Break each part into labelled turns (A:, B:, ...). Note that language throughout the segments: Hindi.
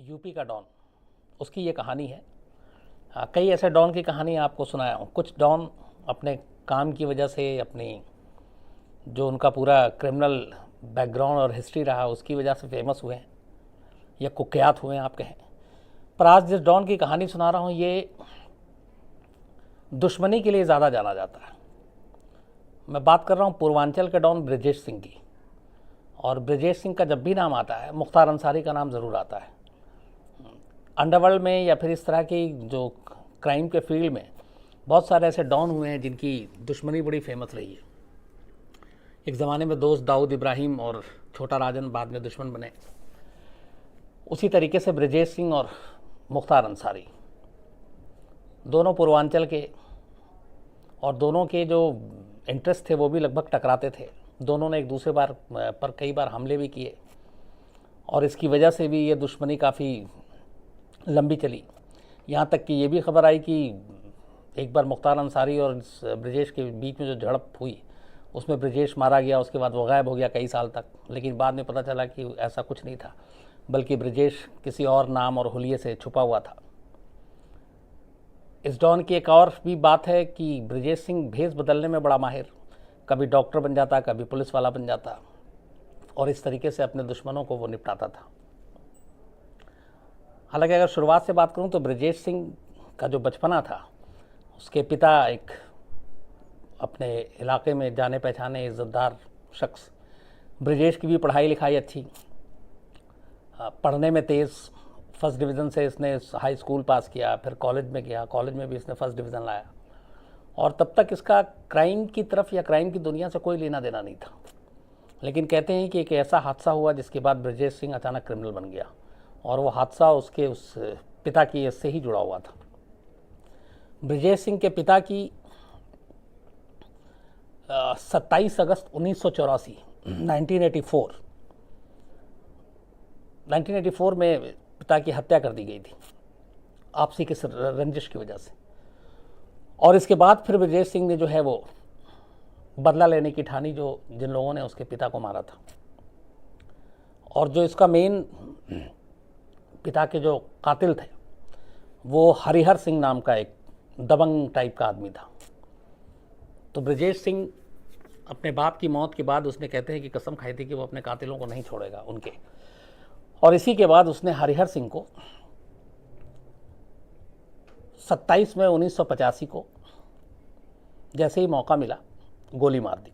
A: यूपी का डॉन, उसकी ये कहानी है। कई ऐसे डॉन की कहानी आपको सुनाया हूँ। कुछ डॉन अपने काम की वजह से, अपनी जो उनका पूरा क्रिमिनल बैकग्राउंड और हिस्ट्री रहा उसकी वजह से फेमस हुए हैं या कुख्यात हुए हैं आप कहें। पर आज जिस डॉन की कहानी सुना रहा हूँ ये दुश्मनी के लिए ज़्यादा जाना जाता है। मैं बात कर रहा हूँ पूर्वांचल के डॉन ब्रजेश सिंह की। और ब्रजेश सिंह का जब भी नाम आता है मुख्तार अंसारी का नाम ज़रूर आता है। अंडरवर्ल्ड में या फिर इस तरह की जो क्राइम के फील्ड में बहुत सारे ऐसे डॉन हुए हैं जिनकी दुश्मनी बड़ी फेमस रही है। एक ज़माने में दोस्त दाऊद इब्राहिम और छोटा राजन बाद में दुश्मन बने। उसी तरीके से ब्रजेश सिंह और मुख्तार अंसारी दोनों पूर्वांचल के, और दोनों के जो इंटरेस्ट थे वो भी लगभग टकराते थे। दोनों ने एक दूसरे पर कई बार हमले भी किए और इसकी वजह से भी ये दुश्मनी काफ़ी लंबी चली। यहाँ तक कि ये भी खबर आई कि एक बार मुख्तार अंसारी और ब्रजेश के बीच में जो झड़प हुई उसमें ब्रजेश मारा गया, उसके बाद वो गायब हो गया कई साल तक। लेकिन बाद में पता चला कि ऐसा कुछ नहीं था, बल्कि ब्रजेश किसी और नाम और हुलिये से छुपा हुआ था। इस डॉन की एक और भी बात है कि ब्रजेश सिंह भेष बदलने में बड़ा माहिर, कभी डॉक्टर बन जाता, कभी पुलिस वाला बन जाता, और इस तरीके से अपने दुश्मनों को वो निपटाता था। हालांकि अगर शुरुआत से बात करूं तो ब्रजेश सिंह का जो बचपना था, उसके पिता एक अपने इलाके में जाने पहचाने इज़्ज़तदार शख्स। ब्रजेश की भी पढ़ाई लिखाई अच्छी, पढ़ने में तेज़, फर्स्ट डिवीज़न से इसने हाई स्कूल पास किया, फिर कॉलेज में गया, कॉलेज में भी इसने फर्स्ट डिवीज़न लाया। और तब तक इसका क्राइम की तरफ या क्राइम की दुनिया से कोई लेना देना नहीं था। लेकिन कहते हैं कि एक ऐसा हादसा हुआ जिसके बाद ब्रजेश सिंह अचानक क्रिमिनल बन गया, और वो हादसा उसके उस पिता की इससे ही जुड़ा हुआ था। ब्रजेश सिंह के पिता की 27 अगस्त 1984 1984 में पिता की हत्या कर दी गई थी आपसी किस रंजिश की वजह से। और इसके बाद फिर ब्रजेश सिंह ने जो है वो बदला लेने की ठानी, जो जिन लोगों ने उसके पिता को मारा था। और जो इसका मेन पिता के जो कातिल थे वो हरिहर सिंह नाम का एक दबंग टाइप का आदमी था। तो ब्रजेश सिंह अपने बाप की मौत के बाद उसने कहते हैं कि कसम खाई थी कि वो अपने कातिलों को नहीं छोड़ेगा उनके। और इसी के बाद उसने हरिहर सिंह को 27 मई 1985 को जैसे ही मौका मिला गोली मार दी।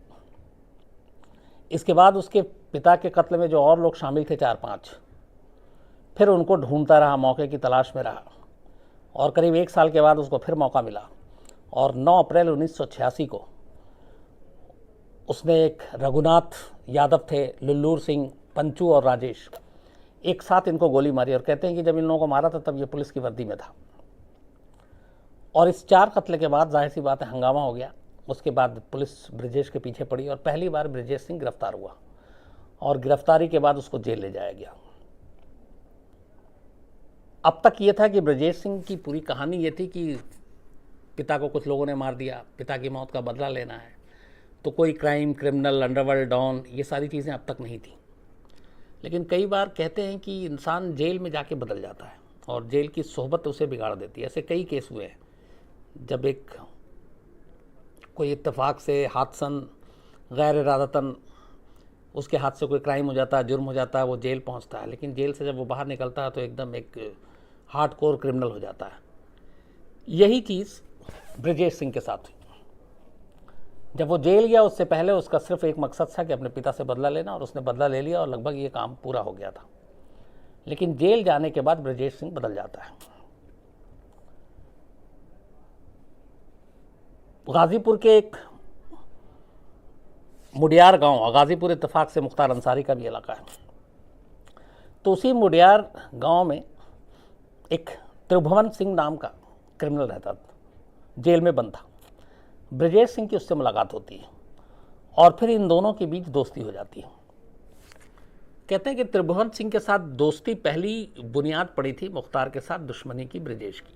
A: इसके बाद उसके पिता के कत्ल में जो और लोग शामिल थे 4-5, फिर उनको ढूंढता रहा, मौके की तलाश में रहा, और करीब 1 साल के बाद उसको फिर मौका मिला। और 9 अप्रैल 1986 को उसने एक रघुनाथ यादव थे, लुल्लूर सिंह, पंचू और राजेश, एक साथ इनको गोली मारी। और कहते हैं कि जब इन लोगों को मारा था तब ये पुलिस की वर्दी में था। और इस 4 कत्ल के बाद जाहिर सी बात है हंगामा हो गया। उसके बाद पुलिस ब्रजेश के पीछे पड़ी और पहली बार ब्रजेश सिंह गिरफ्तार हुआ, और गिरफ्तारी के बाद उसको जेल ले जाया गया। अब तक ये था कि ब्रजेश सिंह की पूरी कहानी ये थी कि पिता को कुछ लोगों ने मार दिया, पिता की मौत का बदला लेना है। तो कोई क्राइम, क्रिमिनल, अंडरवर्ल्ड, डॉन, ये सारी चीज़ें अब तक नहीं थी। लेकिन कई बार कहते हैं कि इंसान जेल में जाके बदल जाता है और जेल की सोहबत उसे बिगाड़ देती है। ऐसे कई केस हुए हैं जब एक कोई इत्तेफाक से, हादसन, गैर इरादतन उसके हाथ से कोई क्राइम हो जाता है, जुर्म हो जाता है, वो जेल पहुंचता है। लेकिन जेल से जब वो बाहर निकलता है तो एकदम एक हार्डकोर क्रिमिनल हो जाता है। यही चीज़ ब्रजेश सिंह के साथ हुई। जब वो जेल गया उससे पहले उसका सिर्फ एक मकसद था कि अपने पिता से बदला लेना, और उसने बदला ले लिया और लगभग ये काम पूरा हो गया था। लेकिन जेल जाने के बाद ब्रजेश सिंह बदल जाता है। गाजीपुर के एक मुडियार गांव, गाजीपुर इत्तेफाक से मुख्तार अंसारी का भी इलाका है, तो उसी मुडियार गांव में एक त्रिभुवन सिंह नाम का क्रिमिनल रहता था, जेल में बंद था। ब्रजेश सिंह की उससे मुलाकात होती है और फिर इन दोनों के बीच दोस्ती हो जाती है। कहते हैं कि त्रिभुवन सिंह के साथ दोस्ती पहली बुनियाद पड़ी थी मुख्तार के साथ दुश्मनी की, ब्रजेश की,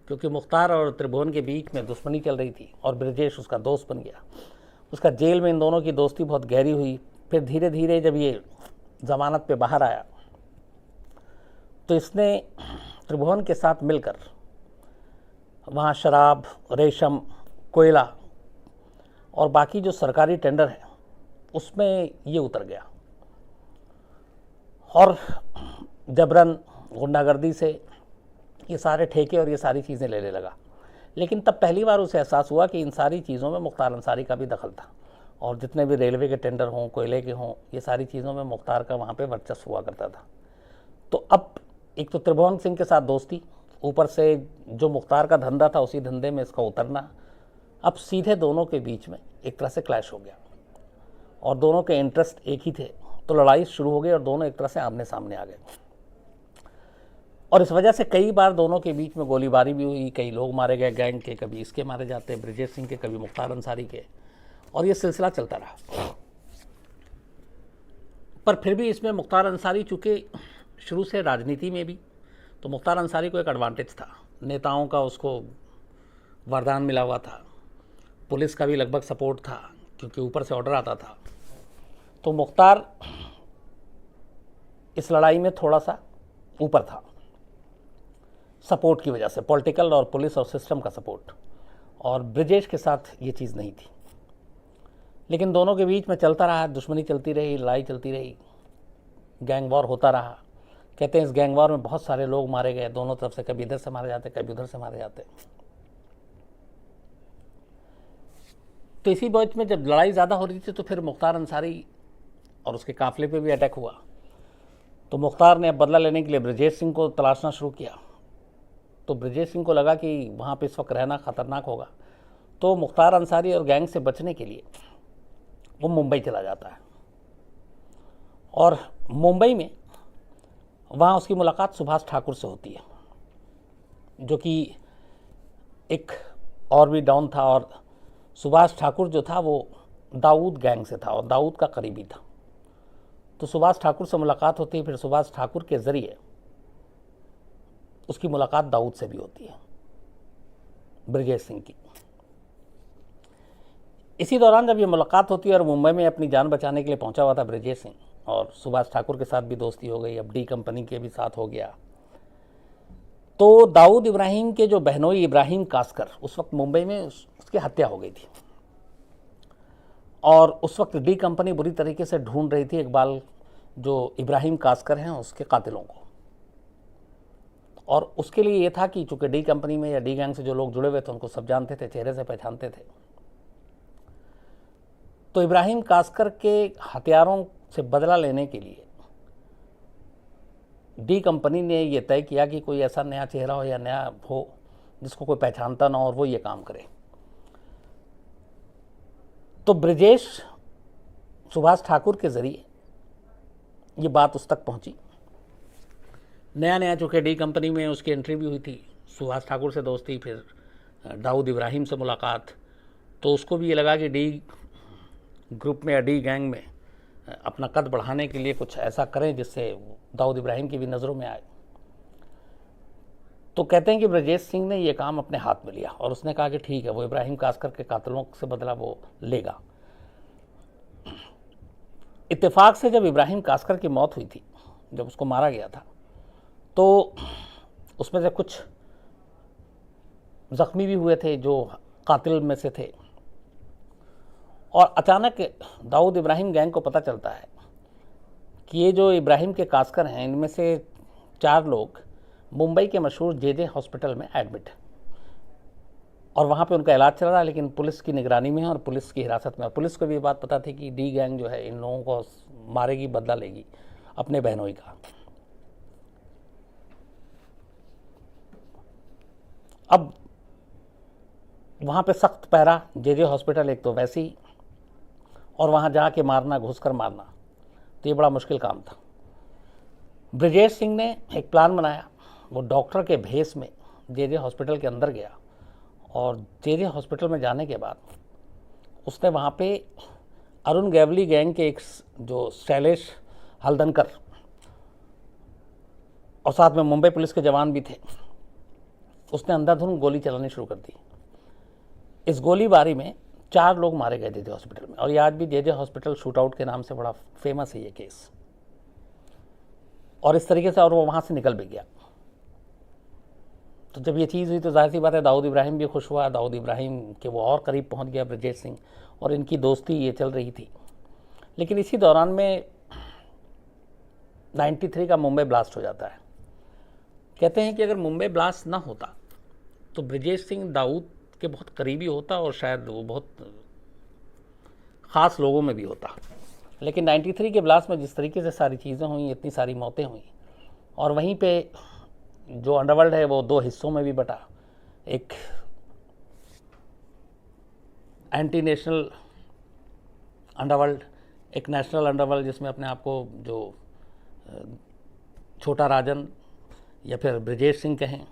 A: क्योंकि मुख्तार और त्रिभुवन के बीच में दुश्मनी चल रही थी और ब्रजेश उसका दोस्त बन गया। उसका जेल में इन दोनों की दोस्ती बहुत गहरी हुई। फिर धीरे धीरे जब ये ज़मानत पे बाहर आया तो इसने त्रिभुवन के साथ मिलकर वहाँ शराब, रेशम, कोयला और बाकी जो सरकारी टेंडर है उसमें ये उतर गया और जबरन गुंडागर्दी से ये सारे ठेके और ये सारी चीज़ें लेने लगा। लेकिन तब पहली बार उसे एहसास हुआ कि इन सारी चीज़ों में मुख्तार अंसारी का भी दखल था और जितने भी रेलवे के टेंडर हों, कोयले के हों, ये सारी चीज़ों में मुख्तार का वहाँ पे वर्चस्व हुआ करता था। तो अब एक तो त्रिभुवन सिंह के साथ दोस्ती, ऊपर से जो मुख्तार का धंधा था उसी धंधे में इसका उतरना, अब सीधे दोनों के बीच में एक तरह से क्लैश हो गया और दोनों के इंटरेस्ट एक ही थे। तो लड़ाई शुरू हो गई और दोनों एक तरह से आमने सामने आ गए और इस वजह से कई बार दोनों के बीच में गोलीबारी भी हुई, कई लोग मारे गए गैंग के, कभी इसके मारे जाते ब्रजेश सिंह के, कभी मुख्तार अंसारी के, और ये सिलसिला चलता रहा। पर फिर भी इसमें मुख्तार अंसारी चूँकि शुरू से राजनीति में भी, तो मुख्तार अंसारी को एक एडवांटेज था, नेताओं का उसको वरदान मिला हुआ था, पुलिस का भी लगभग सपोर्ट था क्योंकि ऊपर से ऑर्डर आता था। तो मुख्तार इस लड़ाई में थोड़ा सा ऊपर था सपोर्ट की वजह से, पॉलिटिकल और पुलिस और सिस्टम का सपोर्ट, और ब्रजेश के साथ ये चीज़ नहीं थी। लेकिन दोनों के बीच में चलता रहा, दुश्मनी चलती रही, लड़ाई चलती रही, गैंग वॉर होता रहा। कहते हैं इस गैंग वॉर में बहुत सारे लोग मारे गए दोनों तरफ से, कभी इधर से मारे जाते, कभी उधर से मारे जाते। तो इसी बीच में जब लड़ाई ज़्यादा हो रही थी तो फिर मुख्तार अंसारी और उसके काफिले पे भी अटैक हुआ। तो मुख्तार ने अब बदला लेने के लिए ब्रजेश सिंह को तलाशना शुरू किया। तो ब्रजेश सिंह को लगा कि वहाँ पे इस वक्त रहना ख़तरनाक होगा, तो मुख्तार अंसारी और गैंग से बचने के लिए वो मुंबई चला जाता है और मुंबई में वहाँ उसकी मुलाकात सुभाष ठाकुर से होती है, जो कि एक और भी डॉन था, और सुभाष ठाकुर जो था वो दाऊद गैंग से था और दाऊद का करीबी था। तो सुभाष ठाकुर से मुलाकात होती है, फिर सुभाष ठाकुर के ज़रिए उसकी मुलाकात दाऊद से भी होती है, ब्रजेश सिंह की। इसी दौरान जब ये मुलाकात होती है और मुंबई में अपनी जान बचाने के लिए पहुंचा हुआ था ब्रजेश सिंह, और सुभाष ठाकुर के साथ भी दोस्ती हो गई, अब डी कंपनी के भी साथ हो गया। तो दाऊद इब्राहिम के जो बहनोई इब्राहिम कास्कर, उस वक्त मुंबई में उसकी हत्या हो गई थी और उस वक्त डी कंपनी बुरी तरीके से ढूंढ रही थी इकबाल जो इब्राहिम कास्कर हैं उसके कातिलों को। और उसके लिए ये था कि चूंकि डी कंपनी में या डी गैंग से जो लोग जुड़े हुए थे उनको सब जानते थे, चेहरे से पहचानते थे। तो इब्राहिम कास्कर के हथियारों से बदला लेने के लिए डी कंपनी ने ये तय किया कि कोई ऐसा नया चेहरा हो या नया हो जिसको कोई पहचानता ना हो और वो ये काम करे। तो ब्रजेश सुभाष ठाकुर के ज़रिए ये बात उस तक पहुंची। नया नया चूँकि डी कंपनी में उसकी एंट्री भी हुई थी, सुभाष ठाकुर से दोस्ती, फिर दाऊद इब्राहिम से मुलाकात, तो उसको भी ये लगा कि डी ग्रुप में या डी गैंग में अपना कद बढ़ाने के लिए कुछ ऐसा करें जिससे दाऊद इब्राहिम की भी नज़रों में आए। तो कहते हैं कि ब्रजेश सिंह ने ये काम अपने हाथ में लिया और उसने कहा कि ठीक है, वो इब्राहिम कास्कर के कातिलों से बदला वो लेगा। इत्तेफाक से जब इब्राहिम कास्कर की मौत हुई थी, जब उसको मारा गया था, तो उसमें से कुछ ज़ख्मी भी हुए थे जो कातिल में से थे। और अचानक दाऊद इब्राहिम गैंग को पता चलता है कि ये जो इब्राहिम के कास्कर हैं इनमें से 4 लोग मुंबई के मशहूर जे हॉस्पिटल में एडमिट है और वहाँ पे उनका इलाज चल रहा है, लेकिन पुलिस की निगरानी में है और पुलिस की हिरासत में। पुलिस को भी ये बात पता थी कि डी गैंग जो है इन लोगों को मारेगी, बदला लेगी अपने बहनोई का। अब वहाँ पे सख्त पहरा, जे हॉस्पिटल एक तो वैसे ही, और वहाँ जाके मारना, घुसकर मारना, तो ये बड़ा मुश्किल काम था। ब्रजेश सिंह ने एक प्लान बनाया, वो डॉक्टर के भेष में जे हॉस्पिटल के अंदर गया और जे हॉस्पिटल में जाने के बाद उसने वहाँ पे अरुण गैवली गैंग के एक जो शैलेश हल्दनकर और साथ में मुंबई पुलिस के जवान भी थे, उसने अंधाधुंध गोली चलानी शुरू कर दी। इस गोलीबारी में 4 लोग मारे गए जे हॉस्पिटल में, और ये आज भी जे हॉस्पिटल शूट आउट के नाम से बड़ा फेमस है ये केस। और इस तरीके से और वो वहाँ से निकल भी गया। तो जब ये चीज़ हुई तो जाहिर सी बात है दाऊद इब्राहिम भी खुश हुआ, दाऊद इब्राहिम के वो और करीब पहुँच गया ब्रजेश सिंह, और इनकी दोस्ती ये चल रही थी। लेकिन इसी दौरान में 93 का मुंबई ब्लास्ट हो जाता है। कहते हैं कि अगर मुंबई ब्लास्ट ना होता तो ब्रजेश सिंह दाऊद के बहुत करीबी होता और शायद वो बहुत ख़ास लोगों में भी होता। लेकिन 93 के ब्लास्ट में जिस तरीके से सारी चीज़ें हुई, इतनी सारी मौतें हुई, और वहीं पे जो अंडरवर्ल्ड है वो दो हिस्सों में भी बटा, एक एंटी नेशनल अंडरवर्ल्ड, एक नेशनल अंडरवर्ल्ड जिसमें अपने आप को जो छोटा राजन या फिर ब्रजेश सिंह कहें,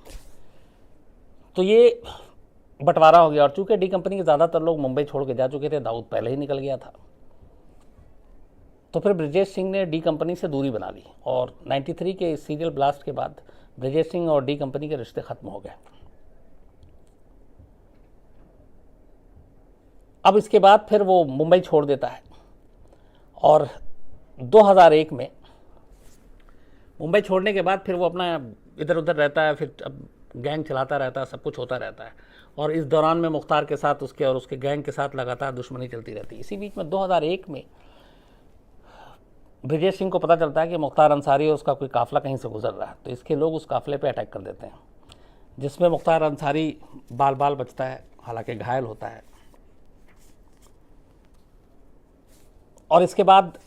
A: तो ये बंटवारा हो गया। और चूंकि डी कंपनी के ज़्यादातर लोग मुंबई छोड़ के जा चुके थे, दाऊद पहले ही निकल गया था, तो फिर ब्रजेश सिंह ने डी कंपनी से दूरी बना ली। और 93 के सीरियल ब्लास्ट के बाद ब्रजेश सिंह और डी कंपनी के रिश्ते खत्म हो गए। अब इसके बाद फिर वो मुंबई छोड़ देता है और 2001 में मुंबई छोड़ने के बाद फिर वो अपना इधर उधर रहता है, फिर अब गैंग चलाता रहता है, सब कुछ होता रहता है। और इस दौरान में मुख्तार के साथ उसके और उसके गैंग के साथ लगातार दुश्मनी चलती रहती है। इसी बीच में 2001 में ब्रजेश सिंह को पता चलता है कि मुख्तार अंसारी और उसका कोई काफ़िला कहीं से गुजर रहा है, तो इसके लोग उस काफ़िले पे अटैक कर देते हैं, जिसमें मुख्तार अंसारी बाल बाल बचता है, हालांकि घायल होता है। और इसके बाद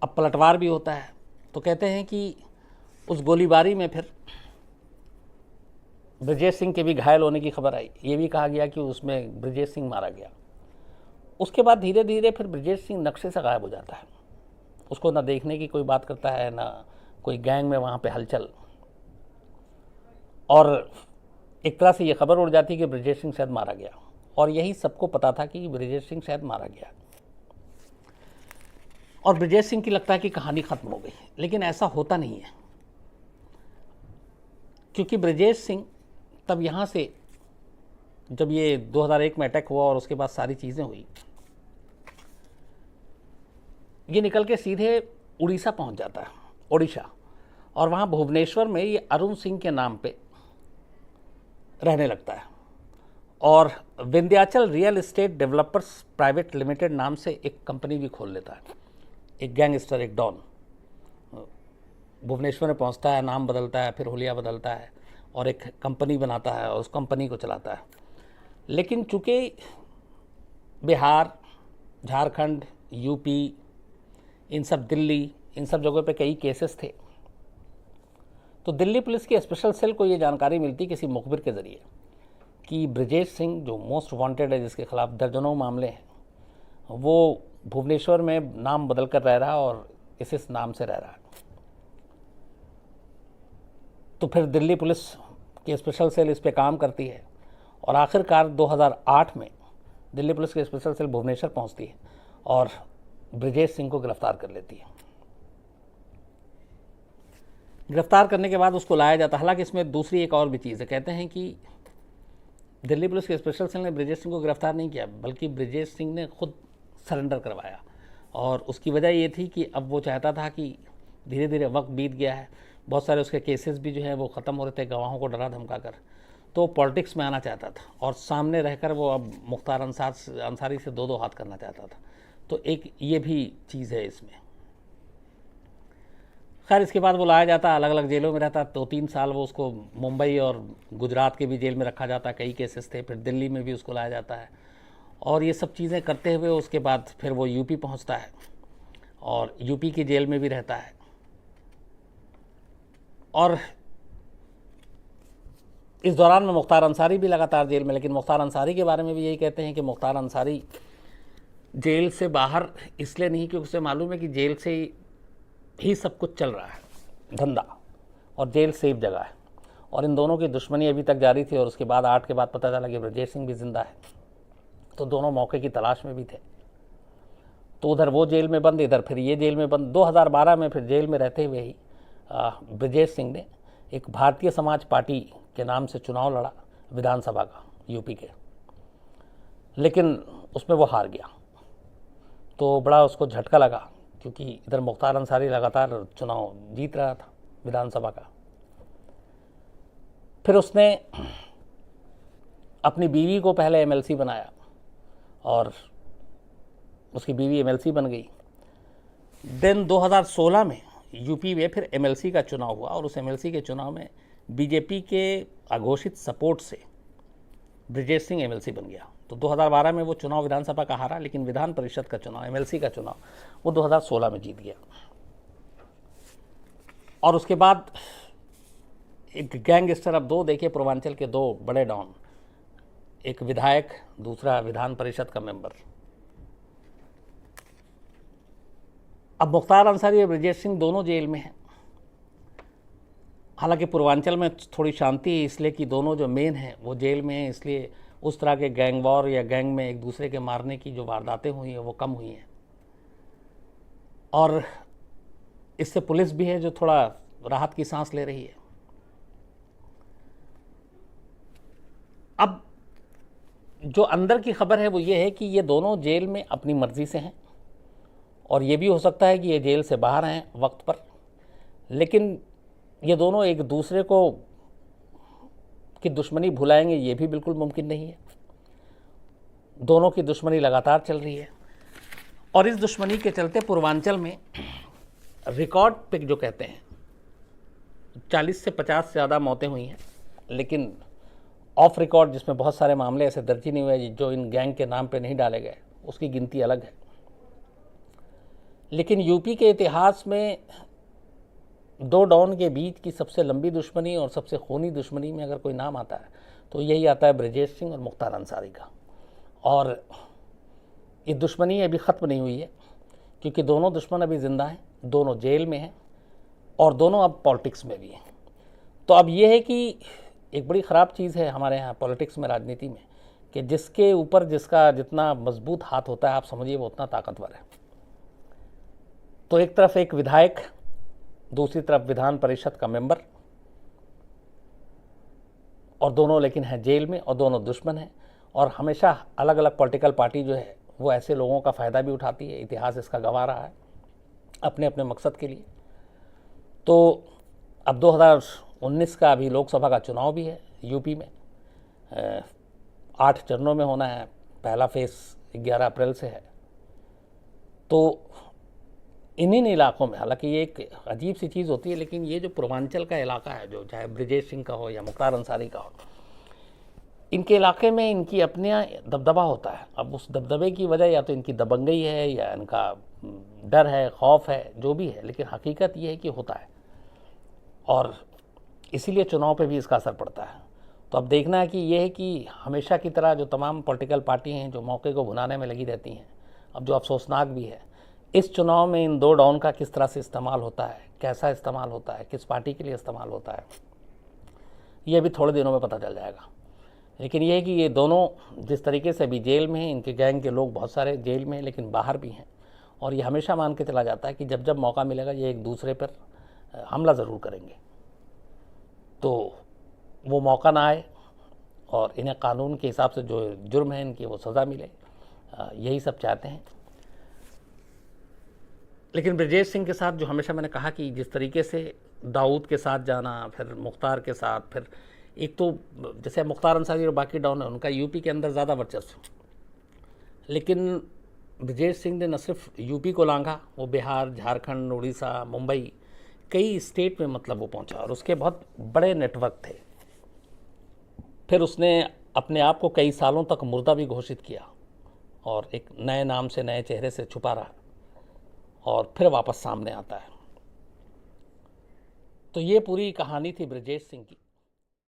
A: अब पलटवार भी होता है। तो कहते हैं कि उस गोलीबारी में फिर ब्रजेश सिंह के भी घायल होने की खबर आई। ये भी कहा गया कि उसमें ब्रजेश सिंह मारा गया। उसके बाद धीरे धीरे फिर ब्रजेश सिंह नक्शे से गायब हो जाता है। उसको ना देखने की कोई बात करता है, ना कोई गैंग में वहाँ पे हलचल। और एक तरह से ये खबर उड़ जाती है कि ब्रजेश सिंह शायद मारा गया, और यही सबको पता था कि ब्रजेश सिंह शायद मारा गया। और ब्रजेश सिंह की लगता है कि कहानी ख़त्म हो गई, लेकिन ऐसा होता नहीं है, क्योंकि ब्रजेश सिंह तब यहाँ से जब ये 2001 में अटैक हुआ और उसके बाद सारी चीज़ें हुई, ये निकल के सीधे उड़ीसा पहुँच जाता है, उड़ीसा। और वहाँ भुवनेश्वर में ये अरुण सिंह के नाम पे रहने लगता है, और Vindhyachal real estate developers private limited नाम से एक कंपनी भी खोल लेता है। एक गैंगस्टर, एक डॉन भुवनेश्वर में पहुंचता है, नाम बदलता है, फिर हुलिया बदलता है और एक कंपनी बनाता है और उस कंपनी को चलाता है। लेकिन चूँकि बिहार, झारखंड, यूपी, इन सब दिल्ली, इन सब जगहों पे कई केसेस थे, तो दिल्ली पुलिस की स्पेशल सेल को ये जानकारी मिलती किसी मुखबिर के ज़रिए कि ब्रजेश सिंह जो मोस्ट वांटेड है, जिसके खिलाफ दर्जनों मामले हैं, वो भुवनेश्वर में नाम बदल कर रह रहा है और इस नाम से रह रहा है। तो फिर दिल्ली पुलिस की स्पेशल सेल इस पे काम करती है, और आखिरकार 2008 में दिल्ली पुलिस की स्पेशल सेल भुवनेश्वर पहुंचती है और ब्रजेश सिंह को गिरफ्तार कर लेती है। गिरफ्तार करने के बाद उसको लाया जाता है। हालांकि इसमें दूसरी एक और भी चीज़ है। कहते हैं कि दिल्ली पुलिस के स्पेशल सेल ने ब्रजेश सिंह को गिरफ्तार नहीं किया, बल्कि ब्रजेश सिंह ने खुद सरेंडर करवाया। और उसकी वजह ये थी कि अब वो चाहता था कि धीरे धीरे वक्त बीत गया है, बहुत सारे उसके केसेस भी जो है वो ख़त्म हो रहे थे गवाहों को डरा धमका कर, तो पॉलिटिक्स में आना चाहता था और सामने रहकर वो अब मुख्तार अंसारी से दो हाथ करना चाहता था। तो एक ये भी चीज़ है इसमें। खैर, इसके बाद वो लाया जाता, अलग अलग जेलों में रहता। 2-3 साल वो उसको मुंबई और गुजरात के भी जेल में रखा जाता, कई केसेस थे। फिर दिल्ली में भी उसको लाया जाता है, और ये सब चीज़ें करते हुए उसके बाद फिर वो यूपी पहुंचता है और यूपी की जेल में भी रहता है। और इस दौरान में मुख्तार अंसारी भी लगातार जेल में। लेकिन मुख्तार अंसारी के बारे में भी यही कहते हैं कि मुख्तार अंसारी जेल से बाहर इसलिए नहीं क्योंकि उसे मालूम है कि जेल से ही सब कुछ चल रहा है, धंधा, और जेल सेफ जगह है। और इन दोनों की दुश्मनी अभी तक जारी थी। और उसके बाद 8 के बाद पता चला कि ब्रजेश सिंह भी जिंदा है, तो दोनों मौके की तलाश में भी थे। तो उधर वो जेल में बंद, इधर फिर ये जेल में बंद। 2012 में फिर जेल में रहते हुए ही ब्रजेश सिंह ने एक भारतीय समाज पार्टी के नाम से चुनाव लड़ा विधानसभा का, यूपी के, लेकिन उसमें वो हार गया। तो बड़ा उसको झटका लगा क्योंकि इधर मुख्तार अंसारी लगातार चुनाव जीत रहा था विधानसभा का। फिर उसने अपनी बीवी को पहले एमएलसी बनाया और उसकी बीवी एमएलसी बन गई। देन 2016 में यूपी में फिर एमएलसी का चुनाव हुआ और उस एमएलसी के चुनाव में बीजेपी के अघोषित सपोर्ट से ब्रिजेश सिंह एमएलसी बन गया। तो 2012 में वो चुनाव विधानसभा का हारा, लेकिन विधान परिषद का चुनाव, एमएलसी का चुनाव, वो 2016 में जीत गया। और उसके बाद एक गैंगस्टर, अब दो देखिए पूर्वांचल के दो बड़े डॉन, एक विधायक, दूसरा विधान परिषद का मेंबर। अब मुख्तार अंसारी और ब्रिजेश सिंह दोनों जेल में हैं। हालांकि पूर्वांचल में थोड़ी शांति है, इसलिए कि दोनों जो मेन हैं वो जेल में हैं, इसलिए उस तरह के गैंग वॉर या गैंग में एक दूसरे के मारने की जो वारदातें हुई हैं वो कम हुई हैं। और इससे पुलिस भी है जो थोड़ा राहत की सांस ले रही है। अब जो अंदर की खबर है वो ये है कि ये दोनों जेल में अपनी मर्जी से हैं और ये भी हो सकता है कि ये जेल से बाहर हैं वक्त पर, लेकिन ये दोनों एक दूसरे को की दुश्मनी भुलाएंगे ये भी बिल्कुल मुमकिन नहीं है। दोनों की दुश्मनी लगातार चल रही है और इस दुश्मनी के चलते पूर्वांचल में रिकॉर्ड पे जो कहते हैं 40 से 50 से ज़्यादा मौतें हुई हैं, लेकिन ऑफ रिकॉर्ड जिसमें बहुत सारे मामले ऐसे दर्ज ही नहीं हुए जो इन गैंग के नाम पे नहीं डाले गए, उसकी गिनती अलग है। लेकिन यूपी के इतिहास में दो डॉन के बीच की सबसे लंबी दुश्मनी और सबसे खूनी दुश्मनी में अगर कोई नाम आता है तो यही आता है ब्रिजेश सिंह और मुख्तार अंसारी का। और ये दुश्मनी अभी ख़त्म नहीं हुई है क्योंकि दोनों दुश्मन अभी ज़िंदा हैं, दोनों जेल में हैं और दोनों अब पॉलिटिक्स में भी हैं। तो अब ये है कि एक बड़ी ख़राब चीज़ है हमारे यहाँ पॉलिटिक्स में, राजनीति में, कि जिसके ऊपर जिसका जितना मजबूत हाथ होता है आप समझिए वो उतना ताकतवर है। तो एक तरफ एक विधायक, दूसरी तरफ विधान परिषद का मेंबर, और दोनों लेकिन हैं जेल में और दोनों दुश्मन हैं। और हमेशा अलग अलग पॉलिटिकल पार्टी जो है वो ऐसे लोगों का फ़ायदा भी उठाती है, इतिहास इसका गवाह रहा है अपने अपने मकसद के लिए। तो अब 2019 का अभी लोकसभा का चुनाव भी है यूपी में, 8 चरणों में होना है। पहला फेस 11 अप्रैल से है। तो इन्हीं इलाकों में, हालांकि ये एक अजीब सी चीज़ होती है, लेकिन ये जो पूर्वांचल का इलाका है, जो चाहे ब्रिजेश सिंह का हो या मुख्तार अंसारी का हो, इनके इलाके में इनकी अपने दबदबा होता है। अब उस दबदबे की वजह या तो इनकी दबंगई है या इनका डर है, खौफ है, जो भी है, लेकिन हकीकत ये है कि होता है और इसीलिए चुनाव पे भी इसका असर पड़ता है। तो अब देखना है कि ये है कि हमेशा की तरह जो तमाम पॉलिटिकल पार्टी हैं जो मौके को भुनाने में लगी रहती हैं, अब जो अफसोसनाक भी है, इस चुनाव में इन दो डॉन का किस तरह से इस्तेमाल होता है, कैसा इस्तेमाल होता है, किस पार्टी के लिए इस्तेमाल होता है, ये भी थोड़े दिनों में पता चल जाएगा। लेकिन ये है कि ये दोनों जिस तरीके से अभी जेल में हैं, इनके गैंग के लोग बहुत सारे जेल में हैं लेकिन बाहर भी हैं, और ये हमेशा मान के चला जाता है कि जब जब मौका मिलेगा ये एक दूसरे पर हमला ज़रूर करेंगे। तो वो मौका ना आए और इन्हें कानून के हिसाब से जो जुर्म है इनकी वो सज़ा मिले, यही सब चाहते हैं। लेकिन ब्रिजेश सिंह के साथ जो हमेशा मैंने कहा कि जिस तरीके से दाऊद के साथ जाना, फिर मुख्तार के साथ, फिर एक तो जैसे मुख्तार अंसारी और बाकी डॉन है उनका यूपी के अंदर ज़्यादा वर्चस्व, लेकिन ब्रिजेश सिंह ने न सिर्फ यूपी को लांघा, वो बिहार, झारखंड, उड़ीसा, मुंबई, कई स्टेट में मतलब वो पहुंचा और उसके बहुत बड़े नेटवर्क थे। फिर उसने अपने आप को कई सालों तक मुर्दा भी घोषित किया और एक नए नाम से, नए चेहरे से छुपा रहा और फिर वापस सामने आता है। तो ये पूरी कहानी थी ब्रिजेश सिंह की।